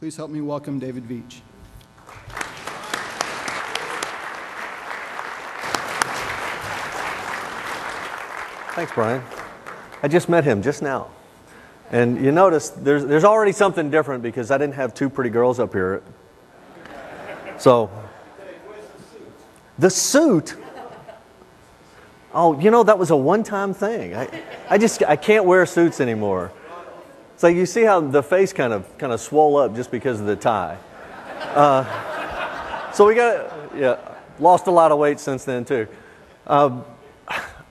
Please help me welcome David Veech. Thanks, Brian. I just met him just now. And you notice there's already something different because I didn't have two pretty girls up here. So, the suit, oh, you know, that was a one-time thing. I can't wear suits anymore. It's like you see how the face kind of swole up just because of the tie. So lost a lot of weight since then too. I'm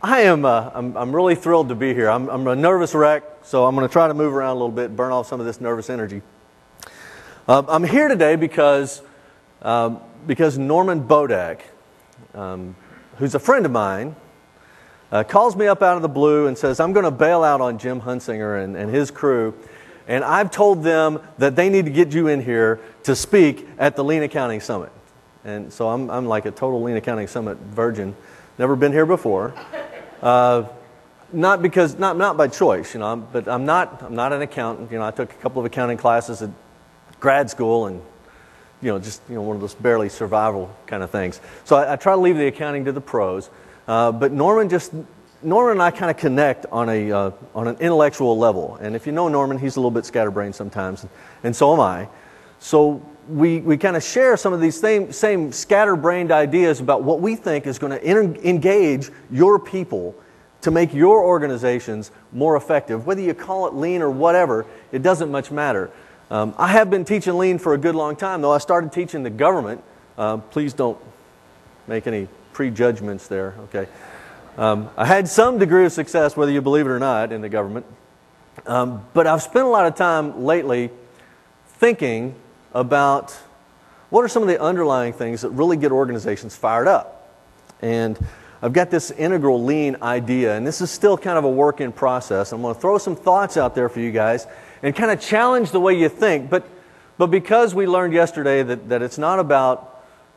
really thrilled to be here. I'm a nervous wreck, so I'm going to try to move around a little bit, burn off some of this nervous energy. I'm here today because Norman Bodak, who's a friend of mine, calls me up out of the blue and says, I'm going to bail out on Jim Hunsinger and his crew, and I've told them that they need to get you in here to speak at the Lean Accounting Summit. And so I'm like a total Lean Accounting Summit virgin. Never been here before. Not by choice, you know, but I'm not an accountant. You know, I took a couple of accounting classes at grad school and, just one of those barely survival kind of things. So I try to leave the accounting to the pros. But Norman and I kind of connect on an intellectual level. And if you know Norman, he's a little bit scatterbrained sometimes, and so am I. So we kind of share some of these same scatterbrained ideas about what we think is going to engage your people to make your organizations more effective. Whether you call it lean or whatever, it doesn't much matter. I have been teaching lean for a good long time, though I started teaching the government. Please don't make any prejudgments there, okay? I had some degree of success, whether you believe it or not, in the government. But I've spent a lot of time lately thinking about what are some of the underlying things that really get organizations fired up. And I've got this integral lean idea, and this is still kind of a work in process. I'm going to throw some thoughts out there for you guys and kind of challenge the way you think. But because we learned yesterday that it's not about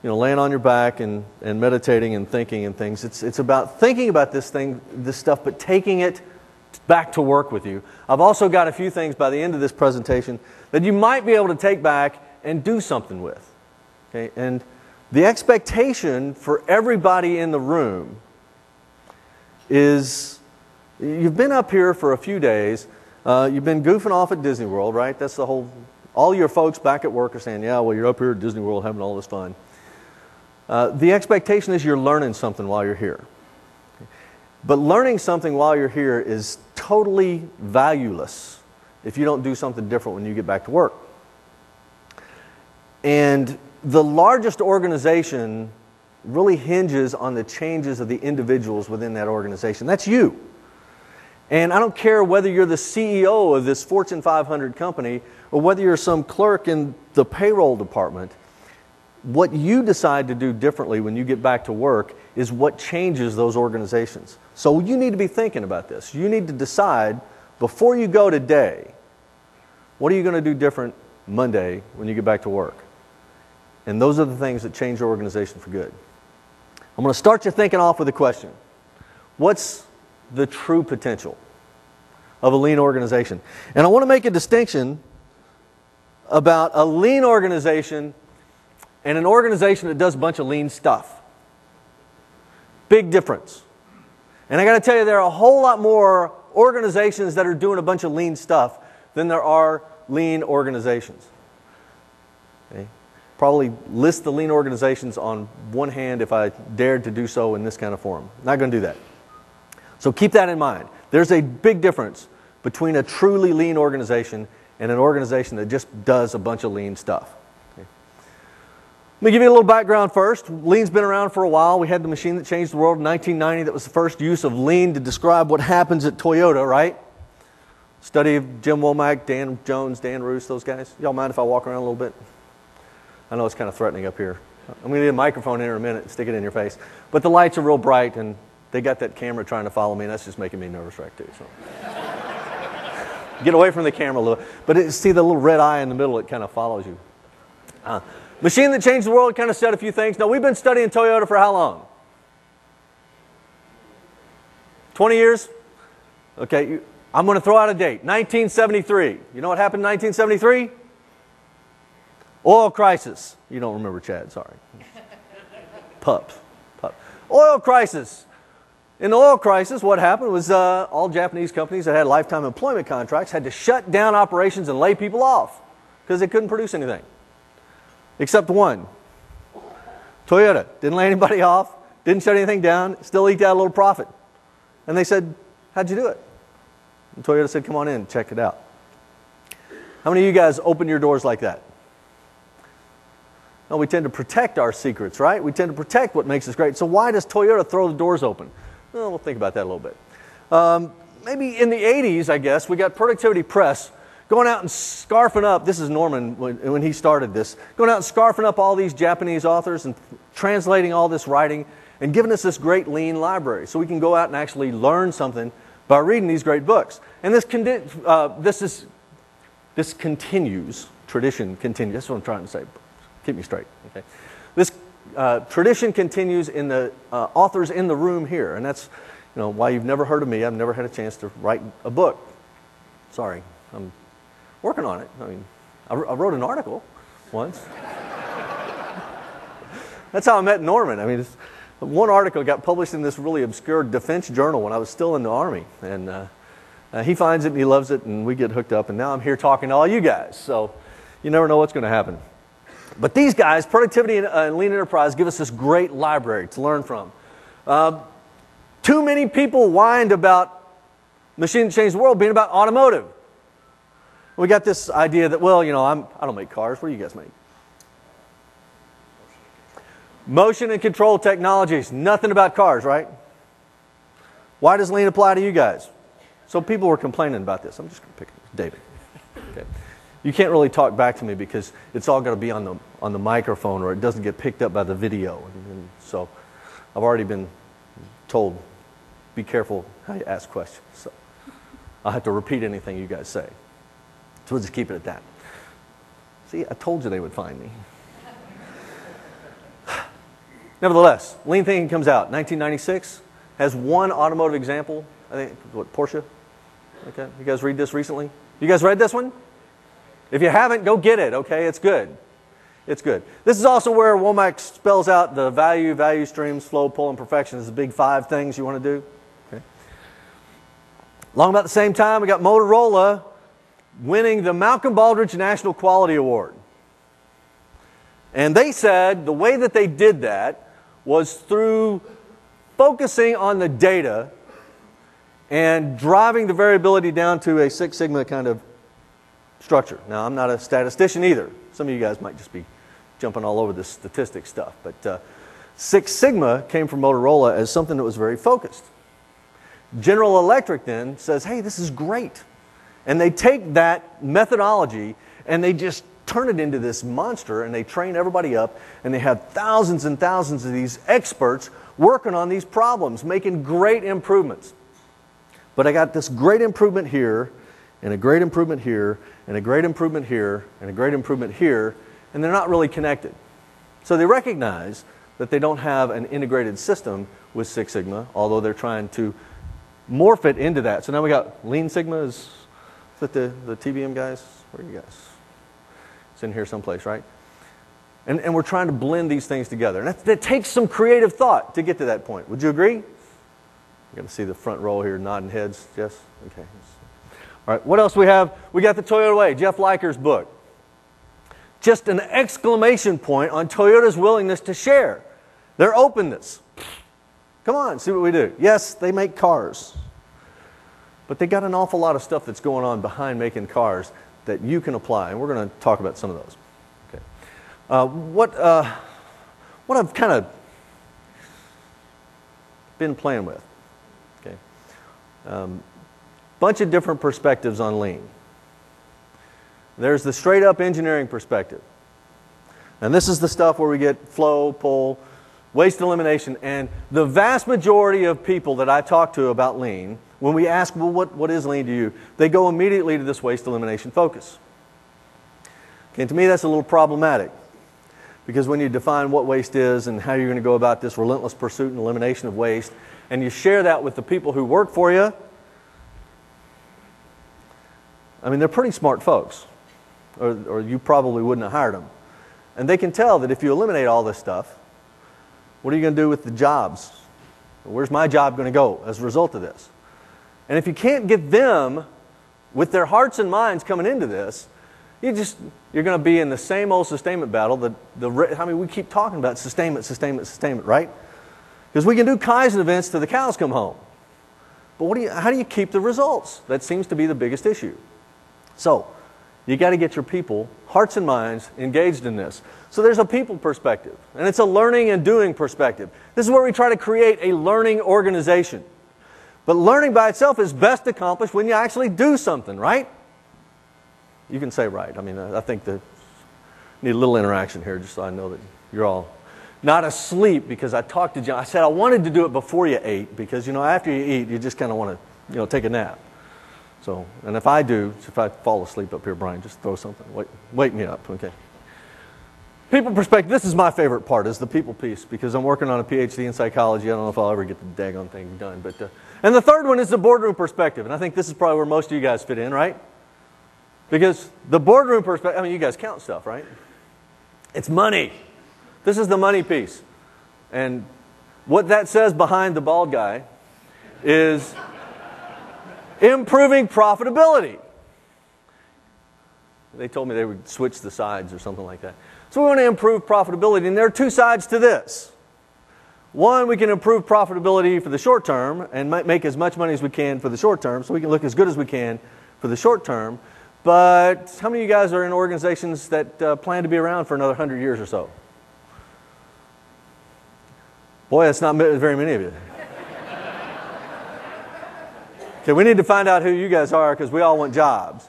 laying on your back and meditating and thinking and things. It's about thinking about this stuff, but taking it back to work with you. I've also got a few things by the end of this presentation that you might be able to take back and do something with. Okay? And the expectation for everybody in the room is, you've been up here for a few days, you've been goofing off at Disney World, right? That's the whole, all your folks back at work are saying, yeah, well, you're up here at Disney World having all this fun. The expectation is you're learning something while you're here. But learning something while you're here is totally valueless if you don't do something different when you get back to work. And the largest organization really hinges on the changes of the individuals within that organization. That's you. And I don't care whether you're the CEO of this Fortune 500 company or whether you're some clerk in the payroll department. What you decide to do differently when you get back to work is what changes those organizations. So you need to be thinking about this. You need to decide before you go today, what are you going to do different Monday when you get back to work? And those are the things that change your organization for good. I'm going to start you thinking off with a question. What's the true potential of a lean organization? And I want to make a distinction about a lean organization and an organization that does a bunch of lean stuff. Big difference. And I got to tell you, there are a whole lot more organizations that are doing a bunch of lean stuff than there are lean organizations. Okay? Probably list the lean organizations on one hand if I dared to do so in this kind of forum. Not going to do that. So keep that in mind. There's a big difference between a truly lean organization and an organization that just does a bunch of lean stuff. Okay. Let me give you a little background first. Lean's been around for a while. We had the machine that changed the world in 1990. That was the first use of lean to describe what happens at Toyota, right? Study of Jim Womack, Dan Jones, Dan Roos, those guys. Y'all mind if I walk around a little bit? I know it's kind of threatening up here. I'm going to need a microphone in here in a minute and stick it in your face. But the lights are real bright, and they got that camera trying to follow me, and that's just making me nervous wreck too. So. Get away from the camera a little. But see the little red eye in the middle, it kind of follows you. Machine that changed the world, kind of said a few things. Now, we've been studying Toyota for how long? 20 years? Okay, I'm going to throw out a date. 1973. You know what happened in 1973? Oil crisis. You don't remember Chad, sorry. Pup. Oil crisis. In the oil crisis, what happened was all Japanese companies that had lifetime employment contracts had to shut down operations and lay people off because they couldn't produce anything. Except one. Toyota didn't lay anybody off, didn't shut anything down, still eked out a little profit. And they said, how'd you do it? And Toyota said, come on in, check it out. How many of you guys open your doors like that? No, we tend to protect our secrets, right? We tend to protect what makes us great. So why does Toyota throw the doors open? Well, we'll think about that a little bit. Maybe in the 80s, I guess, we got Productivity Press going out and scarfing up, this is Norman when he started this, going out and scarfing up all these Japanese authors and translating all this writing and giving us this great lean library so we can go out and actually learn something by reading these great books. And this continues, tradition continues, that's what I'm trying to say, keep me straight. Okay? This tradition continues in the authors in the room here, and that's why you've never heard of me. I've never had a chance to write a book. Sorry, I'm working on it. I mean, I wrote an article once. That's how I met Norman. I mean, one article got published in this really obscure defense journal when I was still in the Army, and he finds it and he loves it, and we get hooked up, and now I'm here talking to all you guys, so you never know what's going to happen. But these guys, Productivity and Lean Enterprise, give us this great library to learn from. Too many people whined about machine that changed the world being about automotive. We got this idea that, well, I don't make cars. What do you guys make? Motion and control technologies. Nothing about cars, right? Why does Lean apply to you guys? So people were complaining about this. I'm just going to pick David. Okay. You can't really talk back to me because it's all got to be on the microphone or it doesn't get picked up by the video. And so I've already been told, be careful how you ask questions. So I'll have to repeat anything you guys say. So we'll just keep it at that. See, I told you they would find me. Nevertheless, Lean Thinking comes out. 1996 has one automotive example. I think, what, Porsche? Okay, you guys read this recently? You guys read this one? If you haven't, go get it, okay? It's good. It's good. This is also where Womack spells out the value streams, flow, pull, and perfection as the big 5 things you want to do. Okay. Along about the same time, we got Motorola winning the Malcolm Baldrige National Quality Award. And they said the way that they did that was through focusing on the data and driving the variability down to a Six Sigma kind of structure. Now, I'm not a statistician either. Some of you guys might just be jumping all over this statistic stuff. But Six Sigma came from Motorola as something that was very focused. General Electric then says, hey, this is great. And they take that methodology and they just turn it into this monster, and they train everybody up, and they have thousands and thousands of these experts working on these problems, making great improvements. But I got this great improvement here, and a great improvement here, and a great improvement here, and a great improvement here, and they're not really connected. So they recognize that they don't have an integrated system with Six Sigma, although they're trying to morph it into that. So now we got Lean Sigma. Is that the TBM guys? Where are you guys? It's in here someplace, right? And we're trying to blend these things together. And that takes some creative thought to get to that point. Would you agree? You're going to see the front row here nodding heads. Yes? Okay. All right, what else we have? We got the Toyota Way, Jeff Liker's book. Just an exclamation point on Toyota's willingness to share. Their openness. Come on, see what we do. Yes, they make cars. But they got an awful lot of stuff that's going on behind making cars that you can apply, and we're going to talk about some of those. Okay. What I've kind of been playing with. Okay. Bunch of different perspectives on Lean. There's the straight up engineering perspective. And this is the stuff where we get flow, pull, waste elimination, and the vast majority of people that I talk to about Lean, when we ask, well, what is Lean to you? They go immediately to this waste elimination focus. Okay, and to me that's a little problematic. Because when you define what waste is and how you're going to go about this relentless pursuit and elimination of waste, and you share that with the people who work for you, I mean, they're pretty smart folks. Or you probably wouldn't have hired them. And they can tell that if you eliminate all this stuff, what are you going to do with the jobs? Where's my job going to go as a result of this? And if you can't get them with their hearts and minds coming into this, you're going to be in the same old sustainment battle. We keep talking about sustainment, right? Because we can do Kaizen events till the cows come home. But how do you keep the results? That seems to be the biggest issue. So, you got to get your people, hearts and minds, engaged in this. So there's a people perspective, and it's a learning and doing perspective. This is where we try to create a learning organization. But learning by itself is best accomplished when you actually do something, right? You can say right. I mean, I think that need a little interaction here just so I know that you're all not asleep, because I talked to John. I said I wanted to do it before you ate, because, after you eat, you just kind of want to, take a nap. So, and if I fall asleep up here, Brian, just throw something. Wake me up, okay? People perspective, this is my favorite part, is the people piece, because I'm working on a PhD in psychology. I don't know if I'll ever get the daggone thing done. And the third one is the boardroom perspective, and I think this is probably where most of you guys fit in, right? Because the boardroom perspective, you guys count stuff, right? It's money. This is the money piece. And what that says behind the bald guy is improving profitability. They told me they would switch the sides or something like that. So we want to improve profitability, and there are two sides to this. One, we can improve profitability for the short term and make as much money as we can for the short term, so we can look as good as we can for the short term. But how many of you guys are in organizations that plan to be around for another 100 years or so? Boy, that's not very many of you. Okay, we need to find out who you guys are, because we all want jobs.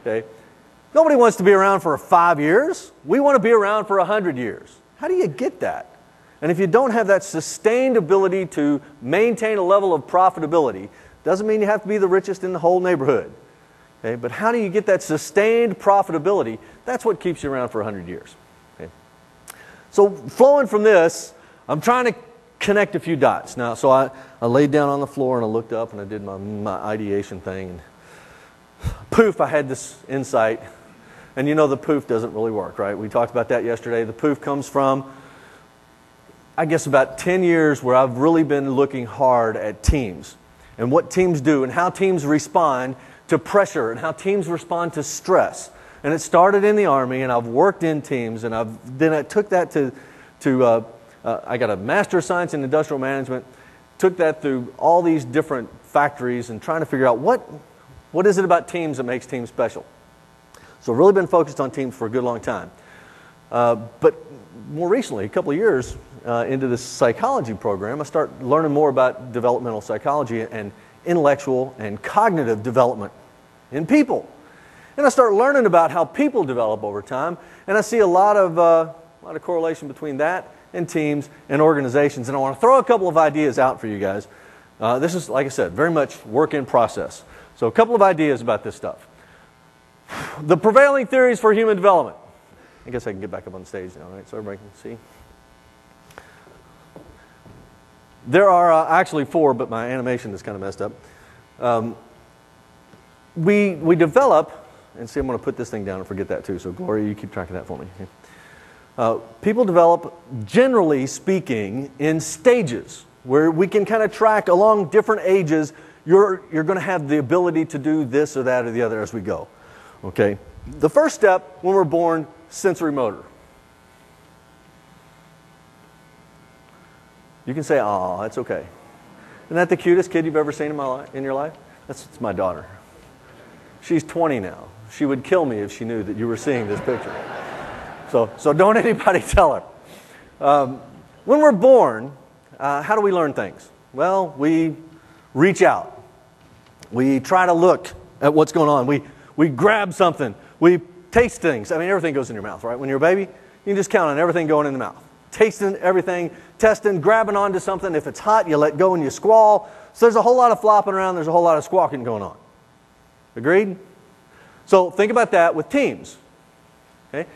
Okay, nobody wants to be around for 5 years. We want to be around for 100 years. How do you get that? And if you don't have that sustained ability to maintain a level of profitability, doesn't mean you have to be the richest in the whole neighborhood. Okay, but how do you get that sustained profitability? That's what keeps you around for 100 years. Okay. So flowing from this, I'm trying to connect a few dots. Now, so I laid down on the floor and I looked up and I did my ideation thing. And poof, I had this insight. And the poof doesn't really work, right? We talked about that yesterday. The poof comes from, I guess, about 10 years where I've really been looking hard at teams and what teams do and how teams respond to pressure and how teams respond to stress. And it started in the Army, and I've worked in teams, and then I took that to I got a Master of Science in Industrial Management, took that through all these different factories and trying to figure out what is it about teams that makes teams special. So I've really been focused on teams for a good long time. But more recently, a couple of years into this psychology program, I start learning more about developmental psychology and intellectual and cognitive development in people. And I start learning about how people develop over time, and I see a lot of correlation between that and teams and organizations. And I want to throw a couple of ideas out for you guys. This is, like I said, very much work in process. So a couple of ideas about this stuff. The prevailing theories for human development. I guess I can get back up on stage now, right? So everybody can see. There are actually 4, but my animation is kind of messed up. We develop, and see, I'm going to put this thing down and forget that too, so Gloria, you keep track of that for me. People develop, generally speaking, in stages where we can kind of track along different ages. You're going to have the ability to do this or that or the other as we go. Okay? The first step when we're born, sensory motor. You can say, "Oh, that's okay." Isn't that the cutest kid you've ever seen in your life? That's my daughter. She's 20 now. She would kill me if she knew that you were seeing this picture. So don't anybody tell her. When we're born, how do we learn things? Well, we reach out. We try to look at what's going on. We grab something. We taste things. Everything goes in your mouth, right? When you're a baby, you can just count on everything going in the mouth. Tasting everything, testing, grabbing onto something. If it's hot, you let go and you squall. So there's a whole lot of flopping around. There's a whole lot of squawking going on. Agreed? So think about that with teams. Okay?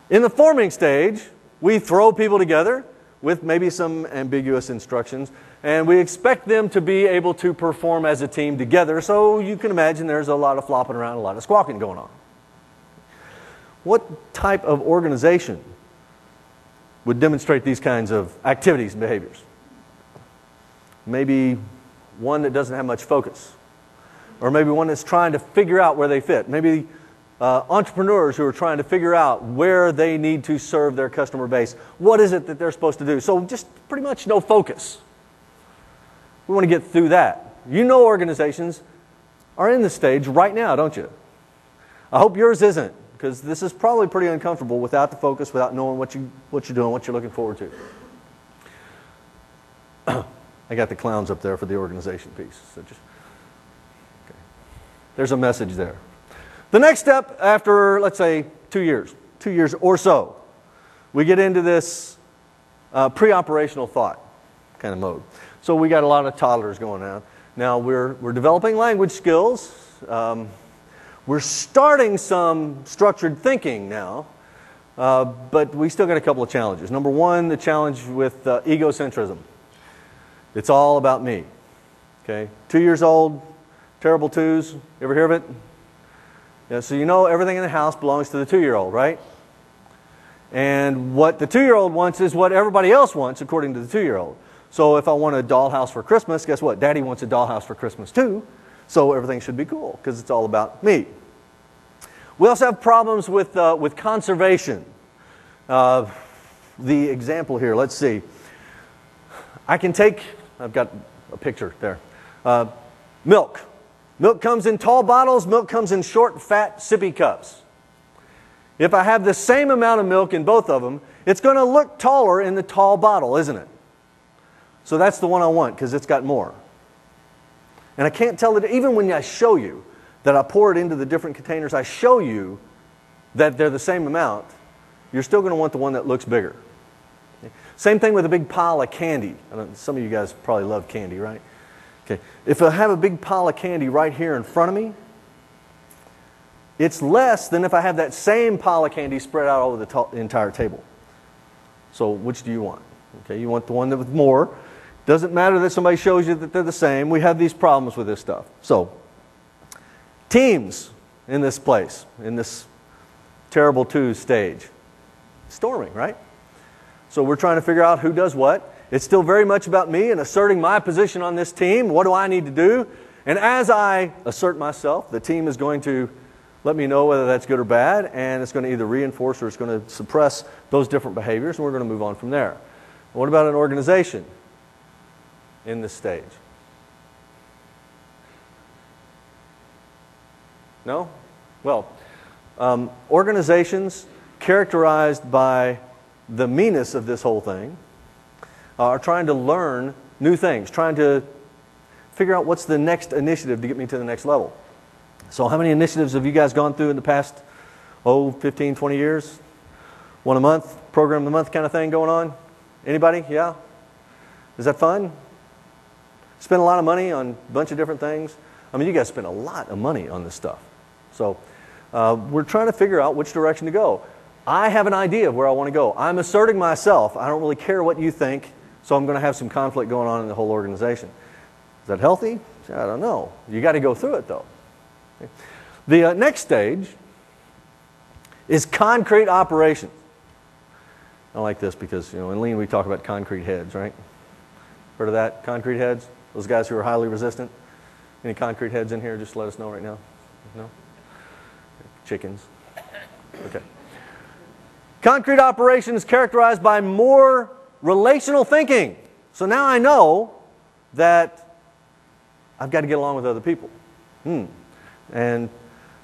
In the forming stage, we throw people together with maybe some ambiguous instructions, and we expect them to be able to perform as a team together. So you can imagine there's a lot of flopping around, a lot of squawking going on. What type of organization would demonstrate these kinds of activities and behaviors? Maybe one that doesn't have much focus. Or maybe one that's trying to figure out where they fit. Maybe entrepreneurs who are trying to figure out where they need to serve their customer base. What is it that they're supposed to do? So just pretty much no focus. We want to get through that. You know organizations are in this stage right now, don't you? I hope yours isn't, because this is probably pretty uncomfortable without the focus, without knowing what you're doing, what you're looking forward to. I got the clowns up there for the organization piece. So just, okay. There's a message there. The next step after, let's say, 2 years or so, we get into this pre-operational thought kind of mode. So we got a lot of toddlers going on. Now we're developing language skills. We're starting some structured thinking now, but we still got a couple of challenges. Number one, the challenge with egocentrism. It's all about me. Okay, 2 years old, terrible twos. You ever hear of it? Yeah, so you know everything in the house belongs to the 2-year-old, right? And what the 2-year-old wants is what everybody else wants according to the 2-year-old. So if I want a dollhouse for Christmas, guess what? Daddy wants a dollhouse for Christmas too. So everything should be cool because it's all about me. We also have problems with conservation. The example here, let's see. I've got a picture there. Milk. Milk comes in tall bottles. Milk comes in short, fat, sippy cups. If I have the same amount of milk in both of them, it's going to look taller in the tall bottle, isn't it? So that's the one I want because it's got more. And I can't tell it, even when I show you that I pour it into the different containers, I show you that they're the same amount, you're still going to want the one that looks bigger. Same thing with a big pile of candy. Some of you guys probably love candy, right? Okay. If I have a big pile of candy right here in front of me, it's less than if I have that same pile of candy spread out over the entire table. So which do you want? Okay, you want the one that with more. Doesn't matter that somebody shows you that they're the same. We have these problems with this stuff. So, teams in this place, in this terrible 2 stage. Storming, right? So we're trying to figure out who does what. It's still very much about me and asserting my position on this team. What do I need to do? And as I assert myself, the team is going to let me know whether that's good or bad, and it's going to either reinforce or it's going to suppress those different behaviors, and we're going to move on from there. What about an organization in this stage? No? Well, organizations characterized by the meanness of this whole thing are trying to learn new things, trying to figure out what's the next initiative to get me to the next level. So how many initiatives have you guys gone through in the past, 15, 20 years? One a month, program of the month kind of thing going on? Anybody? Yeah? Is that fun? Spend a lot of money on a bunch of different things? I mean, you guys spend a lot of money on this stuff. So we're trying to figure out which direction to go. I have an idea of where I want to go. I'm asserting myself. I don't really care what you think, so I'm going to have some conflict going on in the whole organization. Is that healthy? I don't know. You got to go through it, though. Okay. The next stage is concrete operations. I like this because, in Lean we talk about concrete heads, right? Heard of that? Concrete heads? Those guys who are highly resistant? Any concrete heads in here? Just let us know right now. No? Chickens. Okay. Concrete operation is characterized by more relational thinking. So now I know that I've got to get along with other people. And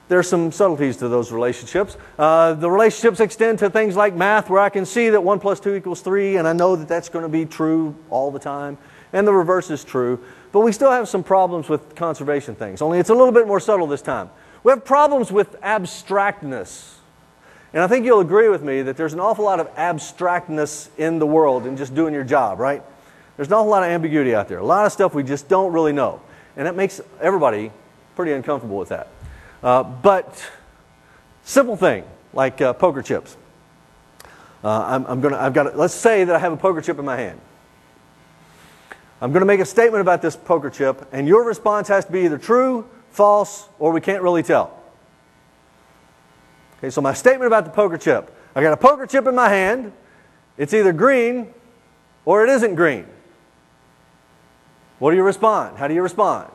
there's some subtleties to those relationships. The relationships extend to things like math, where I can see that 1 + 2 = 3, and I know that that's going to be true all the time. And the reverse is true. But we still have some problems with conservation things, only it's a little bit more subtle this time. We have problems with abstractness. And I think you'll agree with me that there's an awful lot of abstractness in the world in just doing your job, right? There's an awful lot of ambiguity out there. A lot of stuff we just don't really know. And that makes everybody pretty uncomfortable with that. But simple thing, like poker chips. Let's say that I have a poker chip in my hand. I'm going to make a statement about this poker chip, and your response has to be either true, false, or we can't really tell. Okay, so my statement about the poker chip. I got a poker chip in my hand. It's either green or it isn't green. What do you respond? How do you respond?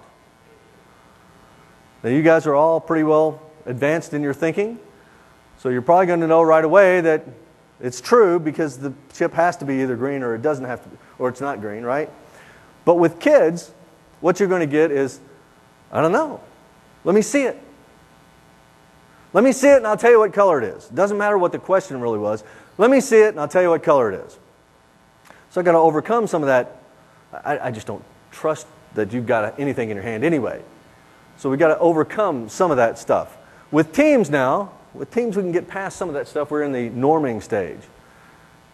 Now you guys are all pretty well advanced in your thinking, so you're probably going to know right away that it's true because the chip has to be either green or it doesn't have to be, or it's not green, right? But with kids, what you're going to get is, I don't know. Let me see it. Let me see it and I'll tell you what color it is. It doesn't matter what the question really was. Let me see it and I'll tell you what color it is. So I've got to overcome some of that. I just don't trust that you've got anything in your hand anyway. So we've got to overcome some of that stuff. With teams now, with teams we can get past some of that stuff. We're in the norming stage.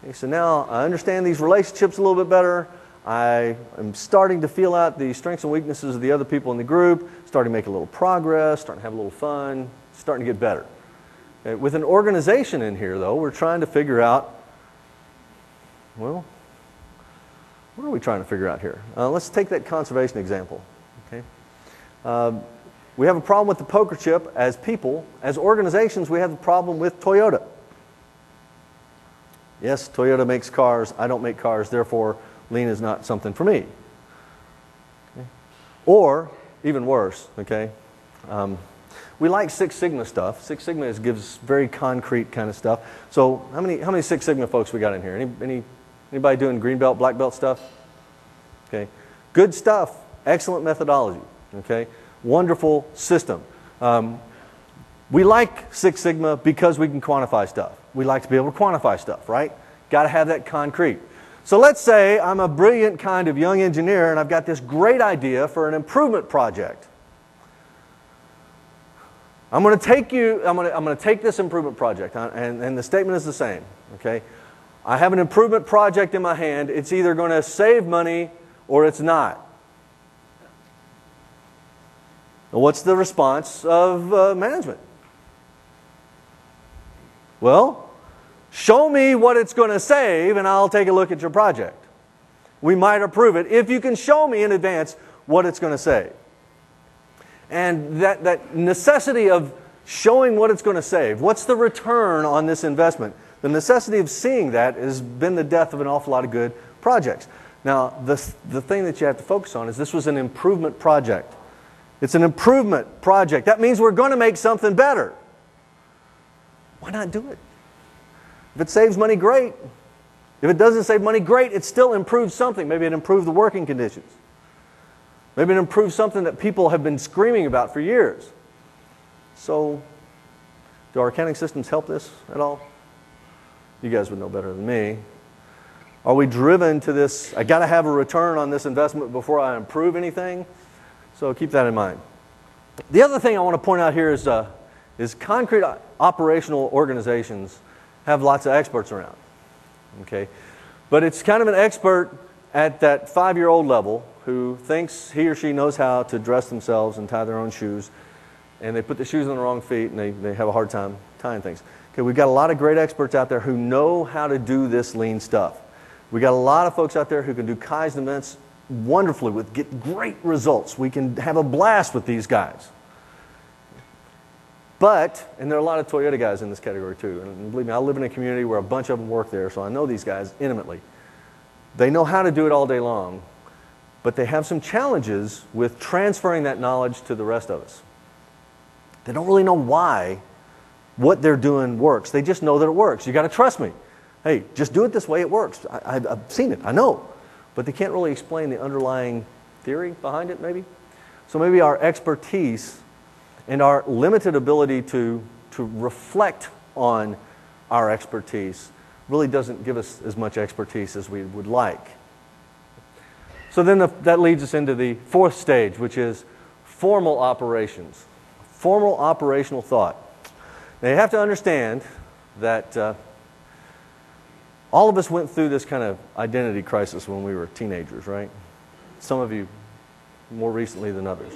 Okay, so now I understand these relationships a little bit better. I am starting to feel out the strengths and weaknesses of the other people in the group, starting to make a little progress, starting to have a little fun, starting to get better. Okay, with an organization in here, though, we're trying to figure out, well, what are we trying to figure out here? Let's take that conservation example. Okay? We have a problem with the poker chip as people. As organizations, we have a problem with Toyota. Yes, Toyota makes cars. I don't make cars. Therefore, lean is not something for me. Okay? Or, even worse, okay, we like Six Sigma stuff. Six Sigma gives very concrete kind of stuff. So how many Six Sigma folks we got in here? Anybody doing green belt, black belt stuff? Okay, good stuff. Excellent methodology. Okay, wonderful system. We like Six Sigma because we can quantify stuff. We like to be able to quantify stuff, right? Got to have that concrete. So let's say I'm a brilliant kind of young engineer and I've got this great idea for an improvement project. I'm going to take this improvement project, and the statement is the same. Okay, I have an improvement project in my hand. It's either going to save money or it's not. Now, what's the response of management? Well, show me what it's going to save, and I'll take a look at your project. We might approve it if you can show me in advance what it's going to save. And that necessity of showing what it's going to save, what's the return on this investment? The necessity of seeing that has been the death of an awful lot of good projects. Now, the thing that you have to focus on is this was an improvement project. It's an improvement project. That means we're going to make something better. Why not do it? If it saves money, great. If it doesn't save money, great. It still improves something. Maybe it improved the working conditions. Maybe it improves something that people have been screaming about for years. So, do our accounting systems help this at all? You guys would know better than me. Are we driven to this, I got to have a return on this investment before I improve anything? So keep that in mind. The other thing I want to point out here is concrete operational organizations have lots of experts around. Okay? But it's kind of an expert at that 5-year-old level who thinks he or she knows how to dress themselves and tie their own shoes, and they put the shoes on the wrong feet and they have a hard time tying things. Okay, we've got a lot of great experts out there who know how to do this lean stuff. We've got a lot of folks out there who can do Kaizen events wonderfully, get great results. We can have a blast with these guys. But, and there are a lot of Toyota guys in this category too, and believe me, I live in a community where a bunch of them work there, so I know these guys intimately. They know how to do it all day long, but they have some challenges with transferring that knowledge to the rest of us. They don't really know why what they're doing works. They just know that it works. You got to trust me. Hey, just do it this way, it works. I've seen it, I know. But they can't really explain the underlying theory behind it, maybe. So maybe our expertise and our limited ability to reflect on our expertise really doesn't give us as much expertise as we would like. So then that leads us into the fourth stage, which is formal operations. Formal operational thought. Now you have to understand that all of us went through this kind of identity crisis when we were teenagers, right? Some of you more recently than others.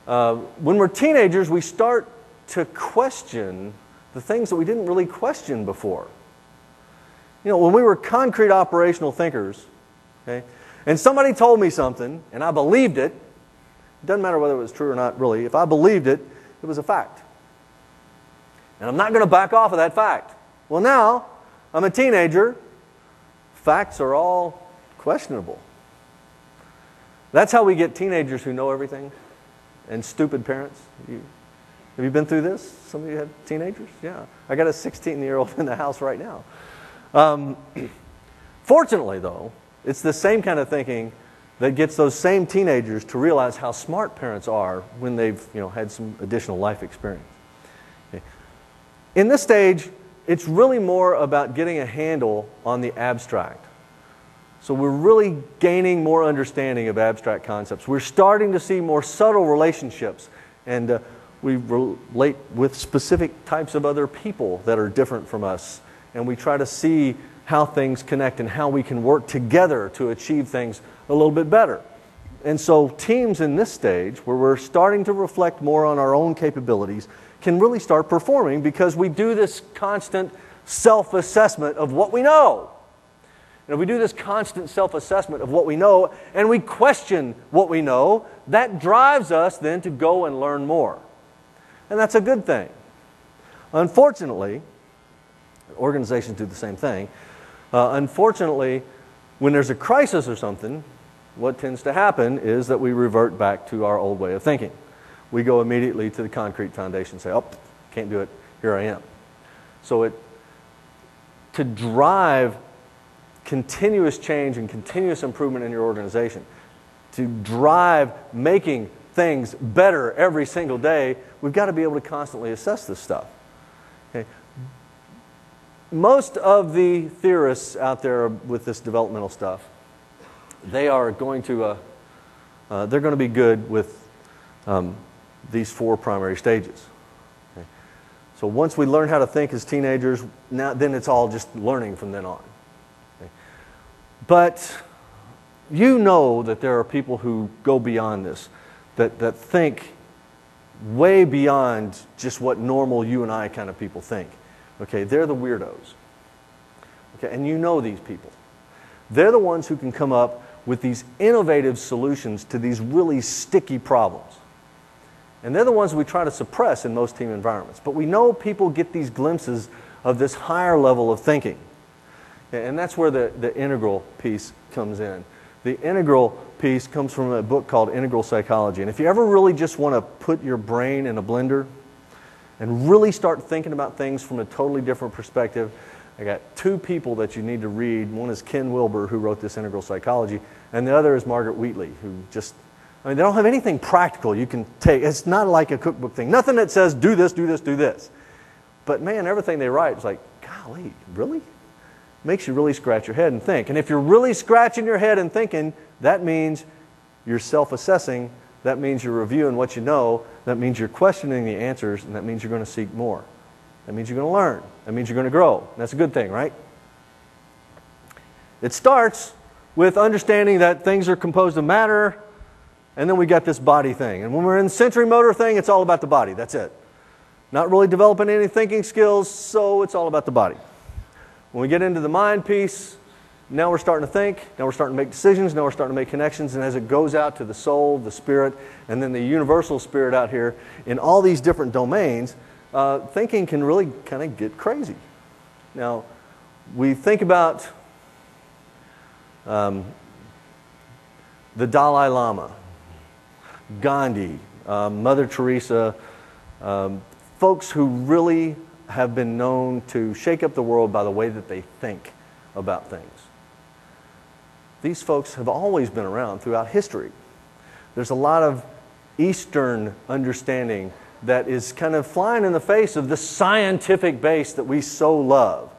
When we're teenagers, we start to question the things that we didn't really question before. You know, when we were concrete operational thinkers, okay, and somebody told me something and I believed it, it doesn't matter whether it was true or not really, if I believed it, it was a fact. And I'm not going to back off of that fact. Well, now, I'm a teenager. Facts are all questionable. That's how we get teenagers who know everything and stupid parents. Have you been through this? Some of you have teenagers? Yeah. I got a 16-year-old in the house right now. Fortunately, though, it's the same kind of thinking that gets those same teenagers to realize how smart parents are when they've had some additional life experience. Okay. In this stage, it's really more about getting a handle on the abstract. So we're really gaining more understanding of abstract concepts. We're starting to see more subtle relationships, and we relate with specific types of other people that are different from us, and we try to see how things connect and how we can work together to achieve things a little bit better. And so teams in this stage, where we're starting to reflect more on our own capabilities, can really start performing because we do this constant self-assessment of what we know. And if we do this constant self-assessment of what we know and we question what we know, that drives us then to go and learn more. And that's a good thing. Unfortunately, organizations do the same thing. Unfortunately, when there's a crisis or something, what tends to happen is that we revert back to our old way of thinking. We go immediately to the concrete foundation and say, oh, can't do it, here I am. So to drive continuous change and continuous improvement in your organization, to drive making things better every single day, we've got to be able to constantly assess this stuff. Okay? Most of the theorists out there with this developmental stuff, they are going to they're going to be good with these 4 primary stages. Okay? So once we learn how to think as teenagers, then it's all just learning from then on. Okay? But you know that there are people who go beyond this, that think way beyond just what normal you and I kind of people think. Okay, they're the weirdos. Okay, and you know these people. They're the ones who can come up with these innovative solutions to these really sticky problems. And they're the ones we try to suppress in most team environments. But we know people get these glimpses of this higher level of thinking. Okay, and that's where the integral piece comes in. The integral piece comes from a book called Integral Psychology. And if you ever really just want to put your brain in a blender and really start thinking about things from a totally different perspective, I got 2 people that you need to read. One is Ken Wilber, who wrote this Integral Psychology, and the other is Margaret Wheatley, who they don't have anything practical you can take. It's not like a cookbook thing. Nothing that says, do this, do this, do this. But man, everything they write is like, golly, really? Makes you really scratch your head and think. And if you're really scratching your head and thinking, that means you're self-assessing. That means you're reviewing what you know. That means you're questioning the answers, and that means you're going to seek more. That means you're going to learn. That means you're going to grow. That's a good thing, right? It starts with understanding that things are composed of matter, and then we got this body thing. And when we're in the sensory motor thing, it's all about the body. That's it. Not really developing any thinking skills, so it's all about the body. When we get into the mind piece, now we're starting to think, now we're starting to make decisions, now we're starting to make connections, and as it goes out to the soul, the spirit, and then the universal spirit out here, in all these different domains, thinking can really kind of get crazy. Now, we think about the Dalai Lama, Gandhi, Mother Teresa, folks who really have been known to shake up the world by the way that they think about things. These folks have always been around throughout history. There's a lot of Eastern understanding that is kind of flying in the face of the scientific base that we so love.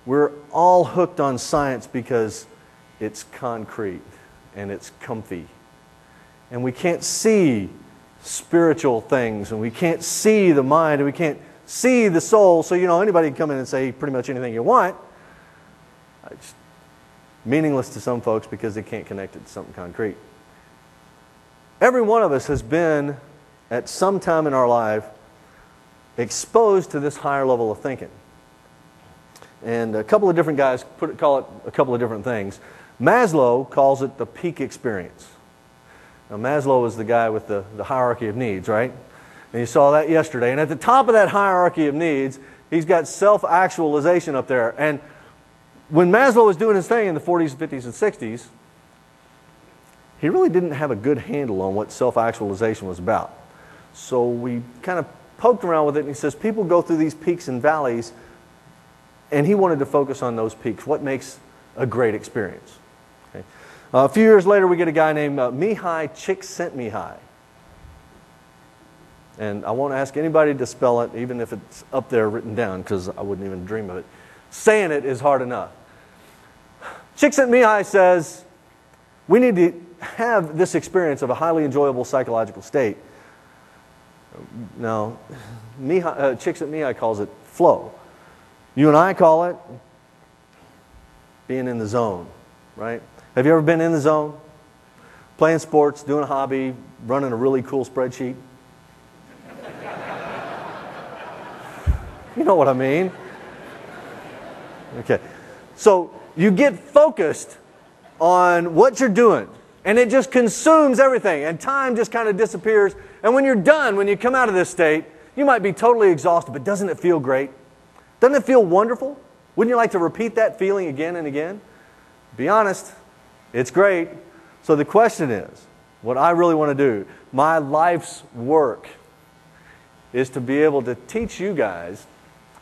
We're all hooked on science because it's concrete and it's comfy. And we can't see spiritual things, and we can't see the mind, and we can't see the soul. So, anybody can come in and say pretty much anything you want. It's meaningless to some folks because they can't connect it to something concrete. Every one of us has been, at some time in our life, exposed to this higher level of thinking. And a couple of different guys call it a couple of different things. Maslow calls it the peak experience. Now, Maslow is the guy with the hierarchy of needs, right? And you saw that yesterday. And at the top of that hierarchy of needs, he's got self-actualization up there. And when Maslow was doing his thing in the 40s, 50s, and 60s, he really didn't have a good handle on what self-actualization was about. So we kind of poked around with it, and he says people go through these peaks and valleys, and he wanted to focus on those peaks. What makes a great experience? Okay. A few years later, we get a guy named Mihai Csikszentmihalyi. And I won't ask anybody to spell it, even if it's up there written down, because I wouldn't even dream of it. Saying it is hard enough. Csikszentmihalyi says, we need to have this experience of a highly enjoyable psychological state. Now, Csikszentmihalyi calls it flow. You and I call it being in the zone, right? Have you ever been in the zone? Playing sports, doing a hobby, running a really cool spreadsheet? You know what I mean. Okay. So you get focused on what you're doing, and it just consumes everything, and time just kind of disappears. And when you're done, when you come out of this state, you might be totally exhausted, but doesn't it feel great? Doesn't it feel wonderful? Wouldn't you like to repeat that feeling again and again? Be honest, it's great. So the question is, what I really want to do, my life's work, is to be able to teach you guys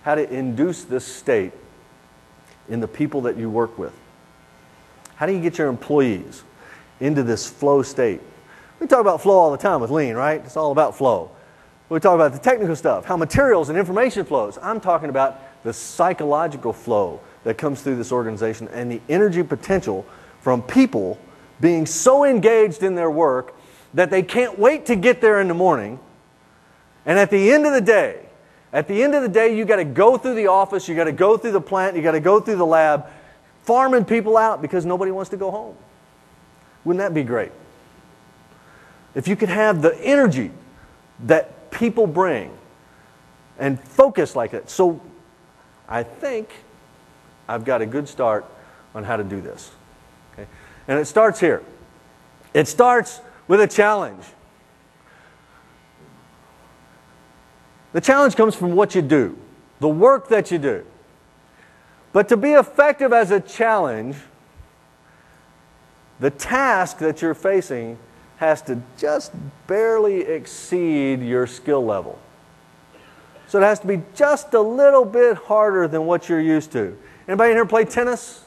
how to induce this state in the people that you work with. How do you get your employees into this flow state? We talk about flow all the time with Lean, right? It's all about flow. We talk about the technical stuff, how materials and information flows. I'm talking about the psychological flow that comes through this organization and the energy potential from people being so engaged in their work that they can't wait to get there in the morning. And at the end of the day, you got to go through the office, you got to go through the plant, you got to go through the lab, farming people out because nobody wants to go home. Wouldn't that be great? If you could have the energy that people bring and focus like that. So I think I've got a good start on how to do this. Okay? And it starts here. It starts with a challenge. The challenge comes from what you do, the work that you do. But to be effective as a challenge, the task that you're facing has to just barely exceed your skill level. So it has to be just a little bit harder than what you're used to. Anybody in here play tennis?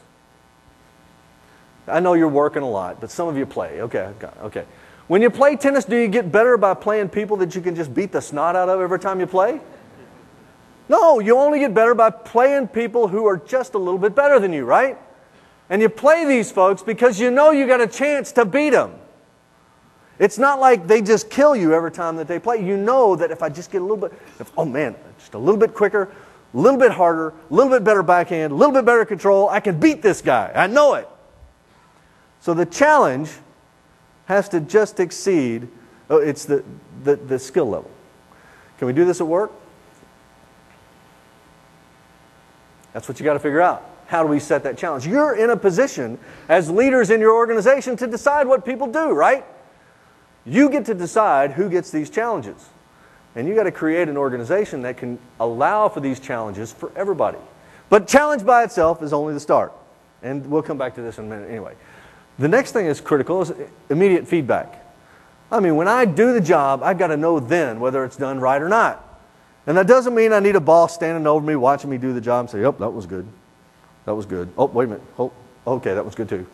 I know you're working a lot, but some of you play. Okay. When you play tennis, do you get better by playing people that you can just beat the snot out of every time you play? No, you only get better by playing people who are just a little bit better than you, right? And you play these folks because you know you got a chance to beat them. It's not like they just kill you every time that they play. You know that if I just get a little bit, just a little bit quicker, a little bit harder, a little bit better backhand, a little bit better control, I can beat this guy. I know it. So the challenge has to just exceed, it's the skill level. Can we do this at work? That's what you got to figure out. How do we set that challenge? You're in a position as leaders in your organization to decide what people do, right? You get to decide who gets these challenges. And you got to create an organization that can allow for these challenges for everybody. But challenge by itself is only the start. And we'll come back to this in a minute anyway. The next thing that's critical is immediate feedback. I mean, when I do the job, I've got to know then whether it's done right or not. And that doesn't mean I need a boss standing over me, watching me do the job and say, yep, that was good. That was good. Oh, wait a minute. Oh, okay, that was good too.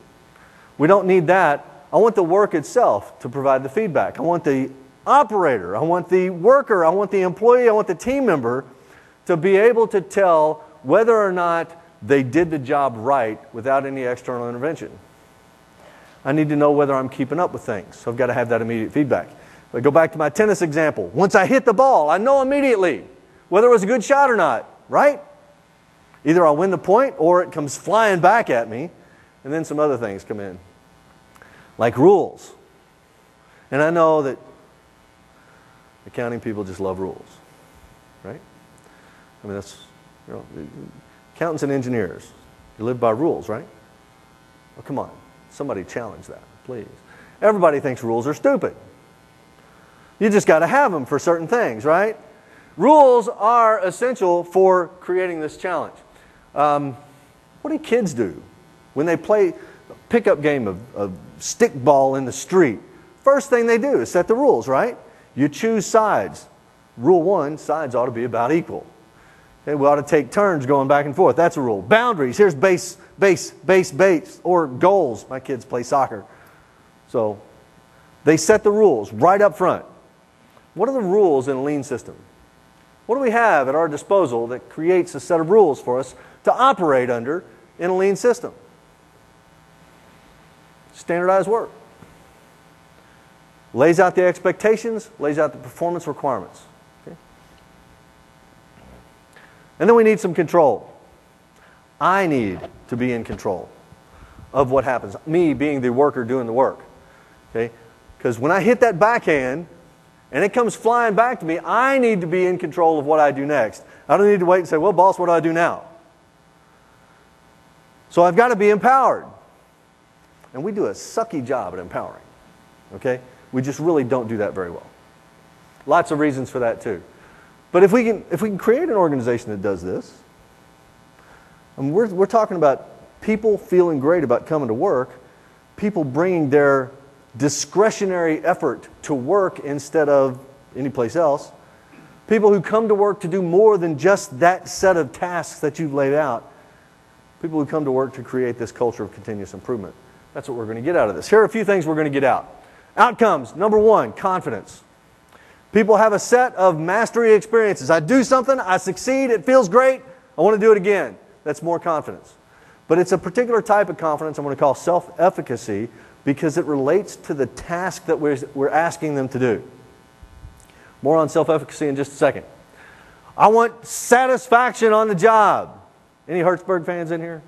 We don't need that. I want the work itself to provide the feedback. I want the operator, I want the worker, I want the employee, I want the team member to be able to tell whether or not they did the job right without any external intervention. I need to know whether I'm keeping up with things. So I've got to have that immediate feedback. If I go back to my tennis example, once I hit the ball, I know immediately whether it was a good shot or not, right? Either I'll win the point or it comes flying back at me, and then some other things come in, like rules. And I know that accounting people just love rules, right? I mean, that's, accountants and engineers, you live by rules, right? Well, come on, somebody challenge that, please. Everybody thinks rules are stupid. You just got to have them for certain things, right? Rules are essential for creating this challenge. What do kids do when they play a pickup game of stickball in the street? First thing they do is set the rules, right? You choose sides. Rule 1, sides ought to be about equal. Okay, we ought to take turns going back and forth. That's a rule. Boundaries. Here's base, or goals. My kids play soccer. So they set the rules right up front. What are the rules in a lean system? What do we have at our disposal that creates a set of rules for us to operate under in a lean system? Standardized work. Lays out the expectations, lays out the performance requirements. Okay? And then we need some control. I need to be in control of what happens. Me being the worker doing the work. Okay? Because when I hit that backhand, and it comes flying back to me, I need to be in control of what I do next. I don't need to wait and say, well, boss, what do I do now? So I've got to be empowered. And we do a sucky job at empowering. Okay? We just really don't do that very well. Lots of reasons for that too. But if we can create an organization that does this, and we're talking about people feeling great about coming to work, people bringing their discretionary effort to work instead of any place else. People who come to work to do more than just that set of tasks that you've laid out. People who come to work to create this culture of continuous improvement. That's what we're going to get out of this. Here are a few things we're going to get out. Outcomes. Number 1, confidence. People have a set of mastery experiences. I do something, I succeed, it feels great, I want to do it again. That's more confidence. But it's a particular type of confidence I'm going to call self-efficacy, because it relates to the task that we're asking them to do. More on self-efficacy in just a second. I want satisfaction on the job. Any Hertzberg fans in here?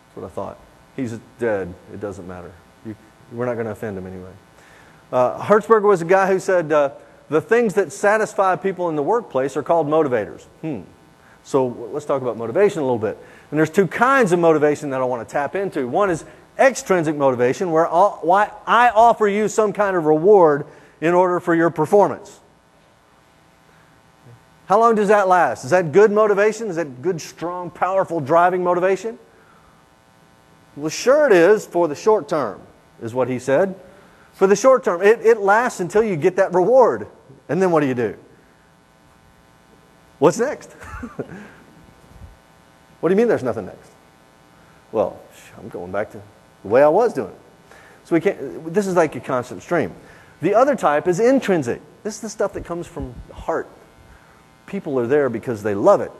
That's what I thought. He's dead. It doesn't matter. We're not going to offend him anyway. Hertzberg was a guy who said, the things that satisfy people in the workplace are called motivators. So let's talk about motivation a little bit. And there's 2 kinds of motivation that I want to tap into. One is extrinsic motivation, where I offer you some kind of reward in order for your performance. How long does that last? Is that good motivation? Is that good, strong, powerful, driving motivation? Well, sure it is for the short term, is what he said. For the short term, it lasts until you get that reward. And then what do? What's next? What do you mean there's nothing next? Well, I'm going back to the way I was doing it. So this is like a constant stream. The other type is intrinsic. This is the stuff that comes from the heart. People are there because they love it.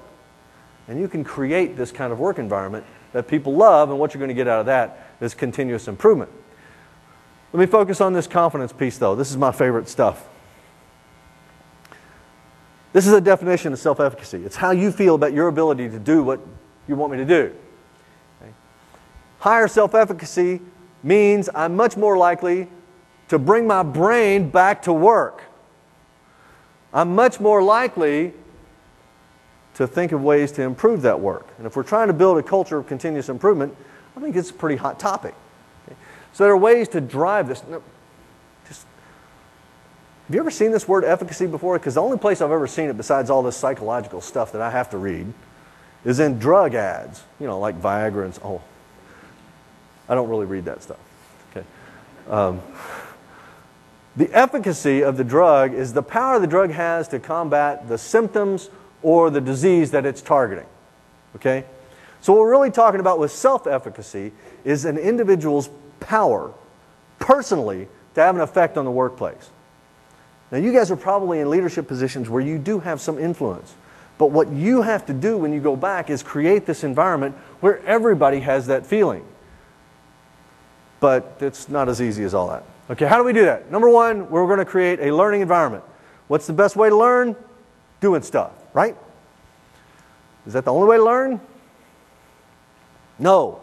And you can create this kind of work environment that people love, and what you're going to get out of that is continuous improvement. Let me focus on this confidence piece though. This is my favorite stuff. This is a definition of self-efficacy. It's how you feel about your ability to do what you want me to do. Okay? Higher self-efficacy means I'm much more likely to bring my brain back to work. I'm much more likely to think of ways to improve that work. And if we're trying to build a culture of continuous improvement, I think it's a pretty hot topic. Okay? So there are ways to drive this. No, have you ever seen this word efficacy before? Because the only place I've ever seen it besides all this psychological stuff that I have to read is in drug ads. You know, like Viagra and oh, I don't really read that stuff. Okay. The efficacy of the drug is the power the drug has to combat the symptoms or the disease that it's targeting. Okay? So what we're really talking about with self-efficacy is an individual's power, personally, to have an effect on the workplace. Now you guys are probably in leadership positions where you do have some influence. But what you have to do when you go back is create this environment where everybody has that feeling. But it's not as easy as all that. Okay, how do we do that? Number 1, we're going to create a learning environment. What's the best way to learn? Doing stuff, right? Is that the only way to learn? No.